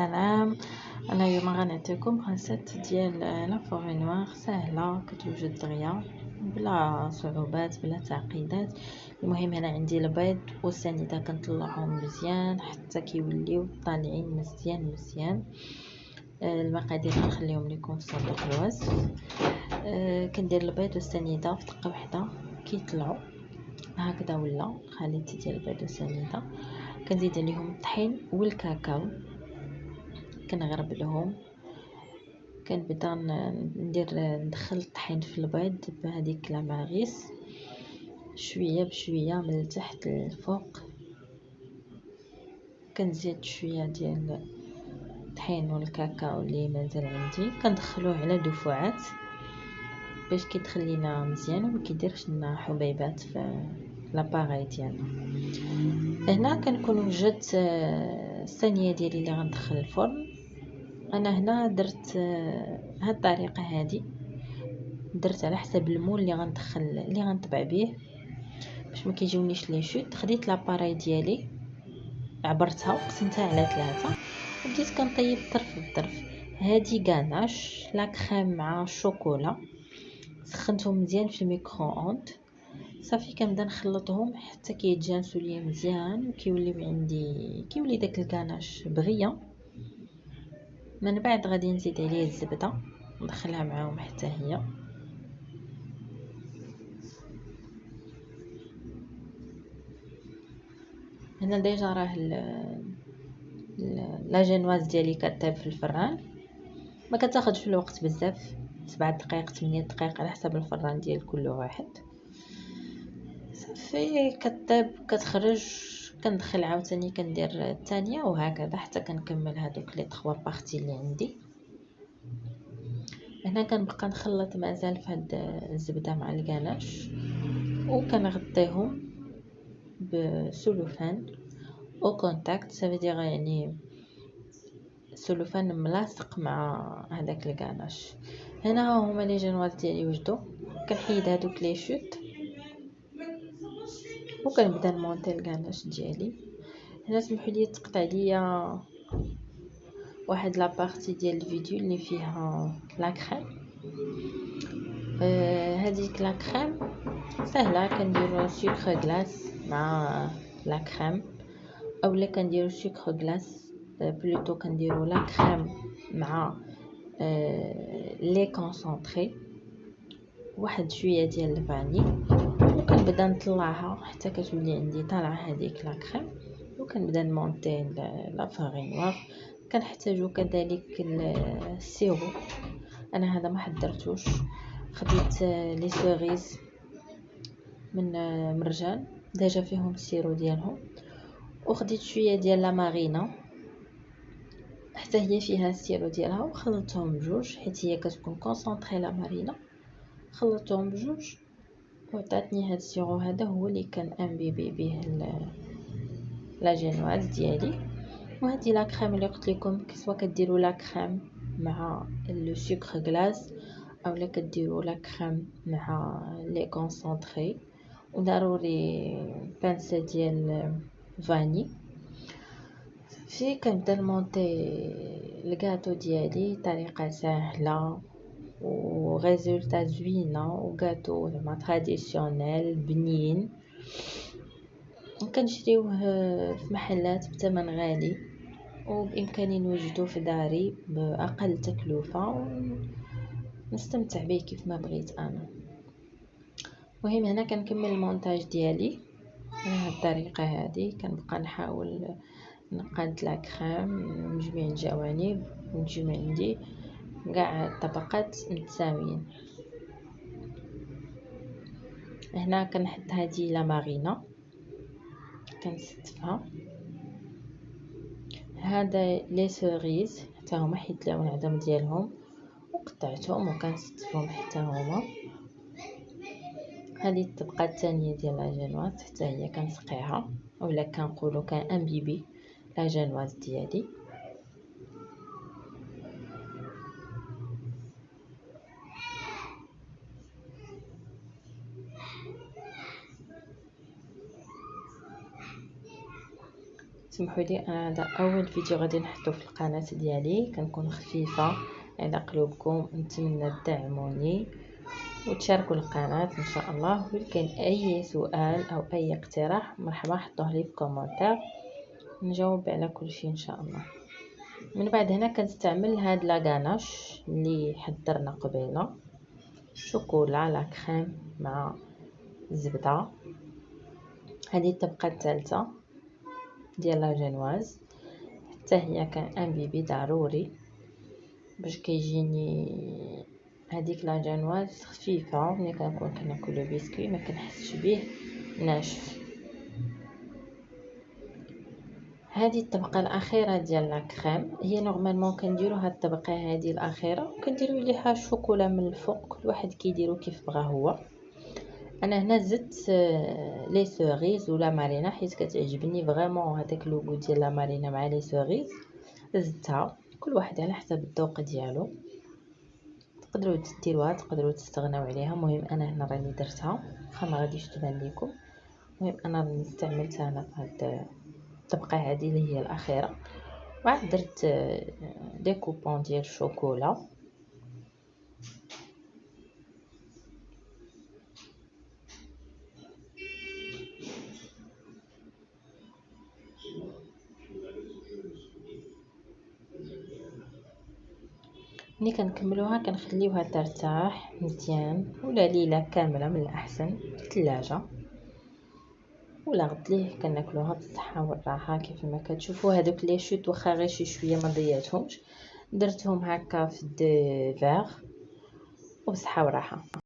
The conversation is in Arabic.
السلام. انا اليوم غنعطيكم ريسيت ديال لا فوري نوار سهله كتوجد دغيا بلا صعوبات بلا تعقيدات. المهم هنا عندي البيض والسنيده كنطلعهم مزيان حتى كيوليو طالعين مزيان. المقادير غنخليهم لكم في صندوق الوصف. كندير البيض والسنيده في دقه واحده كيطلعوا هكذا ولا خليط ديال البيض والسنيده. كنزيد عليهم الطحين والكاكاو كنغرب لهم. كنبدا ندخل الطحين في البيض بهذيك لا ماغيس شويه بشويه من التحت للفوق. كنزيد شويه ديال الطحين والكاكاو اللي مازال عندي كندخلوه على دفعات باش كيدخل لينا مزيان وما كيديرش لنا حبيبات في لاباغاي ديالنا. هنا كنكون وجدت الثانيه ديالي اللي غندخل الفرن. انا هنا درت هاد الطريقه هذه درت على حسب المول اللي غنطبع به باش ما كيجيونيش لي شوت. خديت لاباراي ديالي عبرتها وقسمتها على 3 وبديت كنطيب طرف بطرف. هذه غاناش لا كريم مع الشوكولا سخنتهم مزيان في الميكرو اوند. صافي كنبدا نخلطهم حتى كيتجانسوا ليا مزيان وكيولي داك الكاناش بغيه. من بعد غادي نزيد عليه الزبده ندخلها معاهم حتى هي. هنا ديجا راه لا جينواز ديالي كطيب في الفران ما كتاخذش الوقت بزاف 7 دقائق 8 دقائق على حسب الفران ديال كل واحد. صافي كطيب كتخرج كندخل عاوتاني كندير الثانيه وهكذا حتى كنكمل هذوك لي 3 بارتي اللي عندي. هنا كنبقى نخلط مازال في هاد الزبده مع الكاناش وكنغطيهم بسلوفان او كونتاكت سافيدير يعني السلوفان ملاصق مع هذاك الكاناش. هنا هما لي جينواز ديالي وجدوا كنحيد هذوك لي شوت وكنبدا نمونطي الكاناش ديالي. هنا سمحوا لي تقطع ليا واحد لابارتي ديال الفيديو اللي فيها لا كريم. هذيك لا كريم سهله كنديروا سكر غلاس مع لا كريم اولا كنديروا سكر غلاس بلوتو كنديروا لا كريم مع لي كونسونطري واحد شويه ديال الفاني وكنبدا نطلعها حتى كتولي عندي طالعه هذيك لا كريم وكنبدا نمونطي لا فاري نوار. كنحتاجو كذلك السيرو. انا هذا ما حضرتوش خديت لي سوريز من مرجان ديجا فيهم السيرو ديالهم وخديت شويه ديال لا مارينا حتى هي فيها السيرو ديالها وخلطتهم بجوج حيت هي كتكون كونسونطري لا مارينا. خلطتهم بجوج وعطاتني هاد السيرو هذا هو اللي كان امبيبي به لا جينواز ديالي. وهذه لا كريم اللي قلت لكم سواء كديروا لا كريم مع لو سكر غلاس اولا كديروا لا كريم مع لي كونسونطري وضروري بانسه ديال فاني. في كنبدا نمونطي الكاطو ديالي طريقه سهله وريزولطا زوينه وكاطو زعما تراديسيونيل بنين كنشريوه في محلات بثمن غالي وبامكاني نوجدو في داري باقل تكلفه ونستمتع به كيف ما بغيت انا. المهم هنا كنكمل المونتاج ديالي بهذه الطريقه هذه. كنبقى نحاول نقاد لا كريم من جميع الجوانب ونجيب عندي كاع الطبقات متساويين. هنا كنحط هذه لا مارينا كنستفها. هذا لي سوريز حتى هما حيت لهم العظم ديالهم وقطعتهم وكنستفهم حتى هما. هذه الطبقه الثانيه ديال لا جينواز حتى هي كنسقيها اولا كنقولوا كانبيبي لا جينواز ديالي. اسمحوا لي، انا هذا اول فيديو غادي نحطه في القناه ديالي، كنكون خفيفه على قلوبكم. نتمنى تدعموني وتشاركوا القناه ان شاء الله. ولكن اي سؤال او اي اقتراح مرحبا، حطوه لي في كومنتير نجاوب على كل شيء ان شاء الله. من بعد هنا كنستعمل هاد لاغاناش اللي حضرنا قبيله، شوكولا لا كريم مع الزبده. هذه الطبقه الثالثه ديال لا جينواز، حتى هي كان ان بيبي ضروري باش كيجيني هذيك لا جينواز خفيفه. ملي كنكون كناكل البسكوي ما كنحسش به ناشف. هذه الطبقه الاخيره ديال لا كريم، هي نورمالمون كنديروا هاد الطبقه هذه الاخيره وكنديروا ليها الشوكولا من الفوق، كل واحد كيديرو كيف بغا هو. انا هنا زدت لي سوريز ولا مارينا حيت كتعجبني فريمون هذاك لوغو ديال لا مارينا مع لي سوريز، زدتها. كل واحد على حسب الذوق ديالو، تقدروا ديروها تقدروا تستغناو عليها. المهم انا هنا راني درتها، واخا ما غاديش تبان لكم. المهم انا راني استعملتها هنا في هاد الطبقه هذه اللي هي الاخيره. وعاد درت دي كوبون ديال الشوكولا. ملي كنكملوها كنخليوها ترتاح مزيان، ولا ليله كامله من الاحسن في الثلاجه، ولا غد ليه كناكلوها بالصحه والراحه. كيف ما كتشوفوا هذوك لي شوت واخا غير شي شويه ما ضيعتهمش، درتهم هكا في دي فيغ وبصحه وراحه.